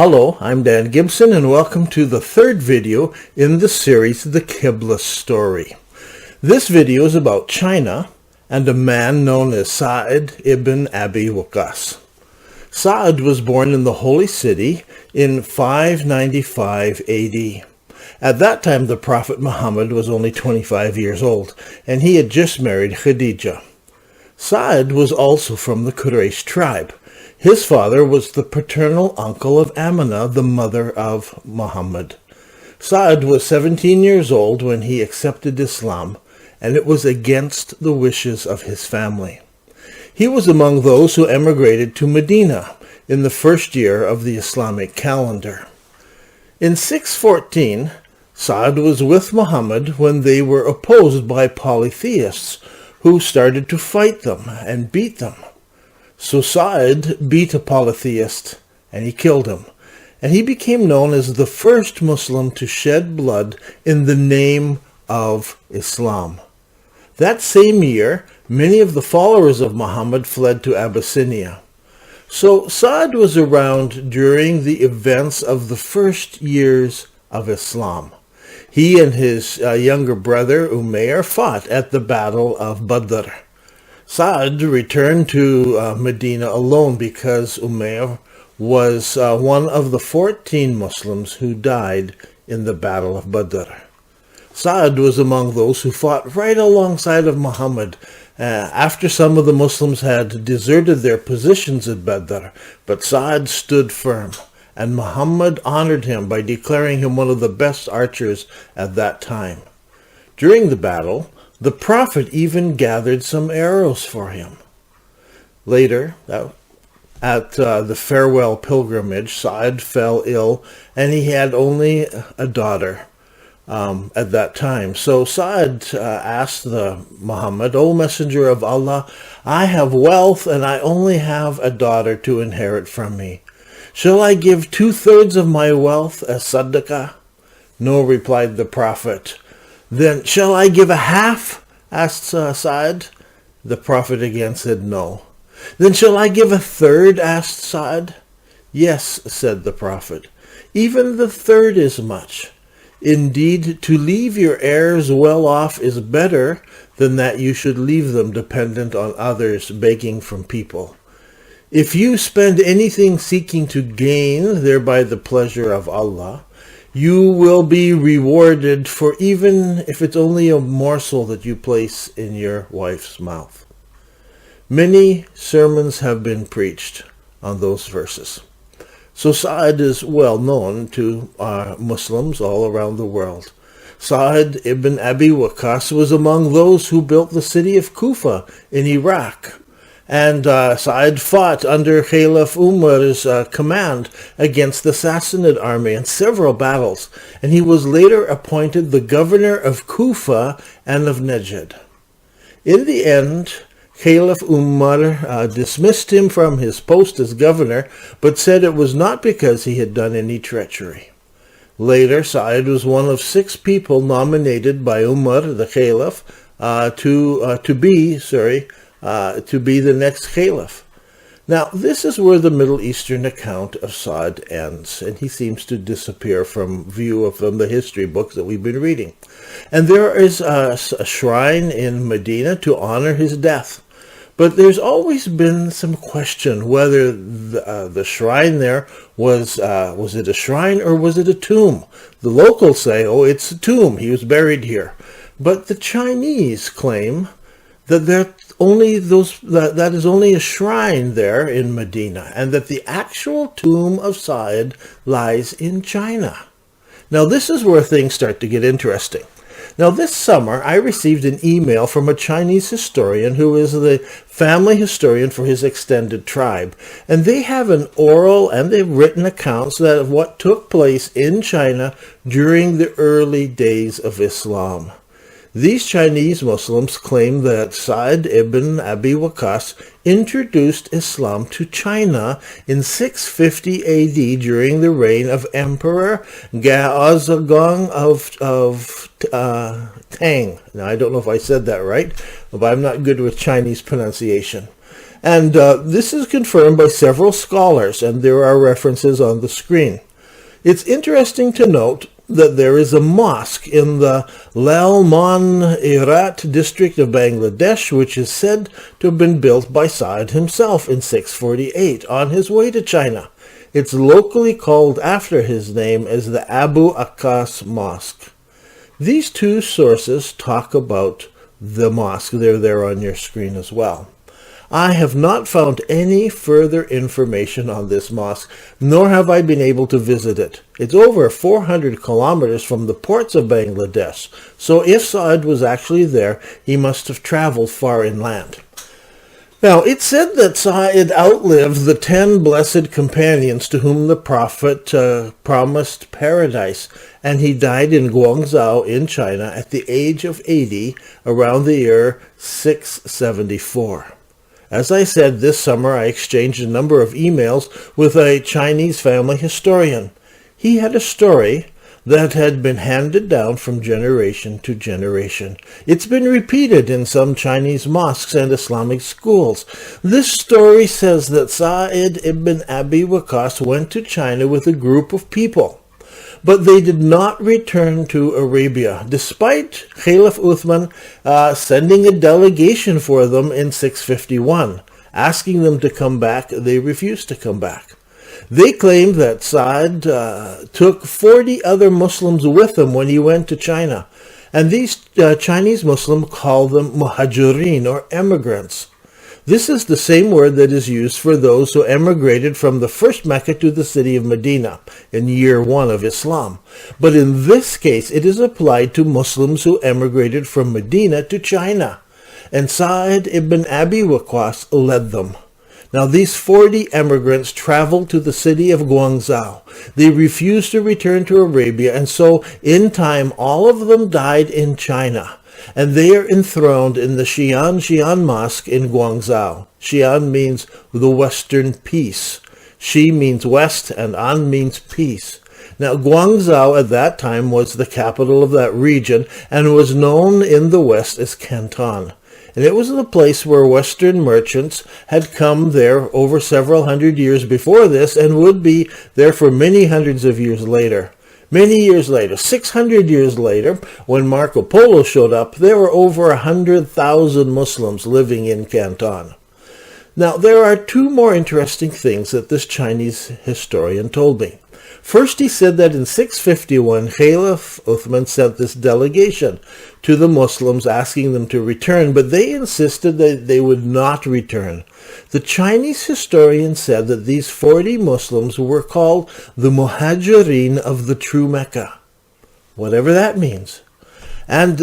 Hello, I'm Dan Gibson and welcome to the third video in the series The Qibla Story. This video is about China and a man known as Said Ibn Abi Waqqas. Said was born in the Holy City in 595 AD. At that time the Prophet Muhammad was only 25 years old and he had just married Khadija. Said was also from the Quraysh tribe. His father was the paternal uncle of Amina, the mother of Muhammad. Said was 17 years old when he accepted Islam, and it was against the wishes of his family. He was among those who emigrated to Medina in the first year of the Islamic calendar. In 614, Said was with Muhammad when they were opposed by polytheists who started to fight them and beat them. So Said beat a polytheist and he killed him, and he became known as the first Muslim to shed blood in the name of Islam. That same year, many of the followers of Muhammad fled to Abyssinia. So Said was around during the events of the first years of Islam. He and his younger brother Umayr fought at the Battle of Badr. Said returned to Medina alone because Umayr was one of the 14 Muslims who died in the Battle of Badr. Said was among those who fought right alongside of Muhammad after some of the Muslims had deserted their positions at Badr, but Said stood firm, and Muhammad honored him by declaring him one of the best archers at that time. During the battle, the Prophet even gathered some arrows for him. Later, at the farewell pilgrimage, Said fell ill, and he had only a daughter at that time. So Said asked Muhammad, "O Messenger of Allah, I have wealth, and I only have a daughter to inherit from me. Shall I give 2/3 of my wealth as sadaqah?" "No," replied the Prophet. "Then shall I give a half?" asked Said. The Prophet again said no. "Then shall I give 1/3? asked Said. "Yes," said the Prophet. "Even the third is much. Indeed, to leave your heirs well off is better than that you should leave them dependent on others, begging from people. If you spend anything seeking to gain thereby the pleasure of Allah, you will be rewarded for even if it's only a morsel that you place in your wife's mouth." Many sermons have been preached on those verses. So Said is well known to Muslims all around the world. Said Ibn Abi Waqqas was among those who built the city of Kufa in Iraq. And Said fought under Caliph Umar's command against the Sassanid army in several battles, and he was later appointed the governor of Kufa and of Najd. In the end, Caliph Umar dismissed him from his post as governor, but said it was not because he had done any treachery. Later, Said was one of 6 people nominated by Umar, the Caliph, to be the next caliph. Now, this is where the Middle Eastern account of Said ends, and he seems to disappear from view from the history books that we've been reading. And there is a shrine in Medina to honor his death. But there's always been some question whether the shrine there was it a shrine or was it a tomb? The locals say, oh, it's a tomb, he was buried here. But the Chinese claim that that is only a shrine there in Medina, and that the actual tomb of Said lies in China. Now this is where things start to get interesting. Now this summer I received an email from a Chinese historian who is the family historian for his extended tribe, and they have an oral and they've written accounts of what took place in China during the early days of Islam. These Chinese Muslims claim that Said Ibn Abi Waqqas introduced Islam to China in 650 AD during the reign of Emperor Gaozong of Tang. Now, I don't know if I said that right, but I'm not good with Chinese pronunciation. And this is confirmed by several scholars, and there are references on the screen. It's interesting to note that there is a mosque in the Lalman-Herat district of Bangladesh, which is said to have been built by Said himself in 648 on his way to China. It's locally called after his name as the Abu Waqqas Mosque. These two sources talk about the mosque. They're there on your screen as well. I have not found any further information on this mosque, nor have I been able to visit it. It's over 400 kilometers from the ports of Bangladesh, so if Said was actually there, he must have traveled far inland. Now, it's said that Said outlived the 10 blessed companions to whom the Prophet promised paradise, and he died in Guangzhou in China at the age of 80, around the year 674. As I said, this summer I exchanged a number of emails with a Chinese family historian. He had a story that had been handed down from generation to generation. It's been repeated in some Chinese mosques and Islamic schools. This story says that Said Ibn Abi Waqqas went to China with a group of people, but they did not return to Arabia, despite Caliph Uthman sending a delegation for them in 651. Asking them to come back, they refused to come back. They claimed that Said took 40 other Muslims with him when he went to China, and these Chinese Muslims call them Muhajadin, or emigrants. This is the same word that is used for those who emigrated from the first Mecca to the city of Medina in year 1 of Islam. But in this case, it is applied to Muslims who emigrated from Medina to China, and Said Ibn Abi Waqqas led them. Now, these 40 emigrants traveled to the city of Guangzhou. They refused to return to Arabia, and so, in time, all of them died in China. And they are enthroned in the Xi'an Mosque in Guangzhou. Xi'an means the Western Peace. Xi means west, and An means peace. Now, Guangzhou at that time was the capital of that region, and was known in the West as Canton. And it was the place where Western merchants had come there over several hundred years before this, and would be there for many hundreds of years later. Many years later, 600 years later, when Marco Polo showed up, there were over 100,000 Muslims living in Canton. Now, there are two more interesting things that this Chinese historian told me. First, he said that in 651, Caliph Uthman sent this delegation to the Muslims asking them to return, but they insisted that they would not return. The Chinese historian said that these 40 Muslims were called the Muhajadin of the true Mecca, whatever that means. And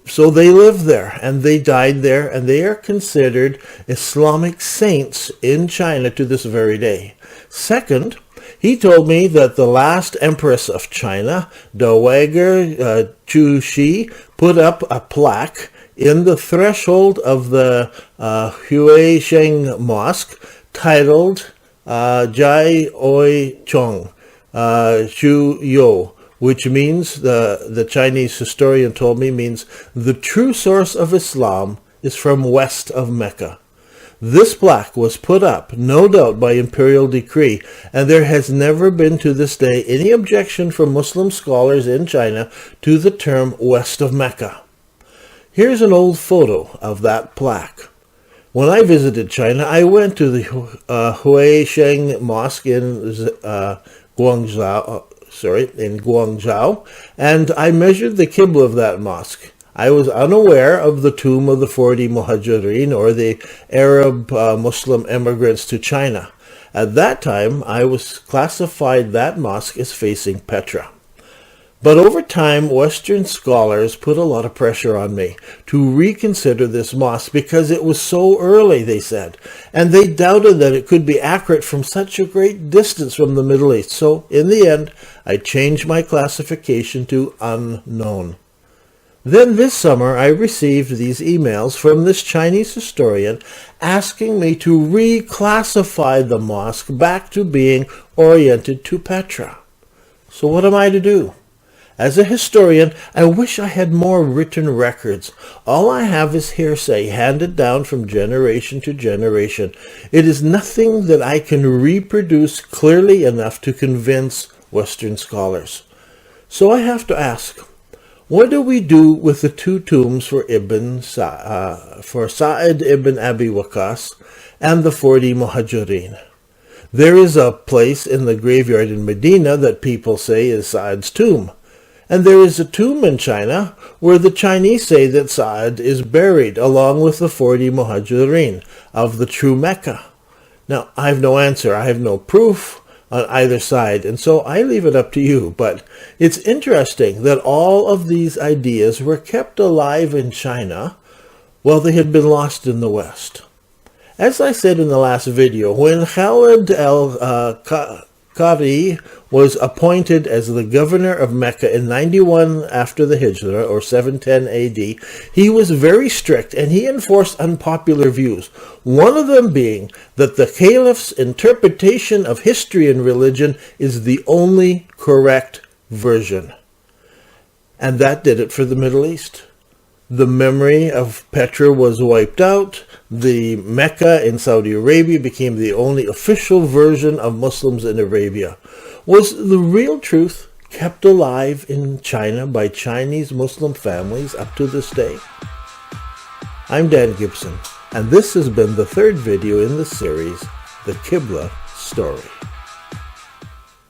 so they lived there, and they died there, and they are considered Islamic saints in China to this very day. Second, he told me that the last Empress of China, Dowager CuXi, put up a plaque in the threshold of the Huisheng Mosque titled Jai Oi Chong Shu Yo, which means, the Chinese historian told me, means the true source of Islam is from west of Mecca. This plaque was put up, no doubt, by imperial decree, and there has never been to this day any objection from Muslim scholars in China to the term west of Mecca. Here's an old photo of that plaque. When I visited China, I went to the Huisheng Mosque in Guangzhou, and I measured the Qibla of that mosque. I was unaware of the tomb of the 40 Muhajirin, or the Arab Muslim immigrants to China. At that time, I was classified that mosque as facing Petra. But over time, Western scholars put a lot of pressure on me to reconsider this mosque because it was so early, they said, and they doubted that it could be accurate from such a great distance from the Middle East. So, in the end, I changed my classification to unknown. Then this summer, I received these emails from this Chinese historian asking me to reclassify the mosque back to being oriented to Petra. So what am I to do? As a historian, I wish I had more written records. All I have is hearsay handed down from generation to generation. It is nothing that I can reproduce clearly enough to convince Western scholars. So I have to ask, what do we do with the two tombs for Said Ibn Abi Waqqas and the 40 Muhajadin? There is a place in the graveyard in Medina that people say is Saad's tomb. And there is a tomb in China where the Chinese say that Saad is buried along with the 40 Muhajirin of the true Mecca. Now, I have no answer. I have no proof on either side, and so I leave it up to you. But it's interesting that all of these ideas were kept alive in China while they had been lost in the West. As I said in the last video, when Khalid al-Qari was appointed as the governor of Mecca in 91 after the Hijrah, or 710 AD, he was very strict and he enforced unpopular views, one of them being that the caliph's interpretation of history and religion is the only correct version. And that did it for the Middle East. The memory of Petra was wiped out. The Mecca in Saudi Arabia became the only official version of Muslims in Arabia. Was the real truth kept alive in China by Chinese Muslim families up to this day? I'm Dan Gibson, and this has been the third video in the series, The Qibla Story.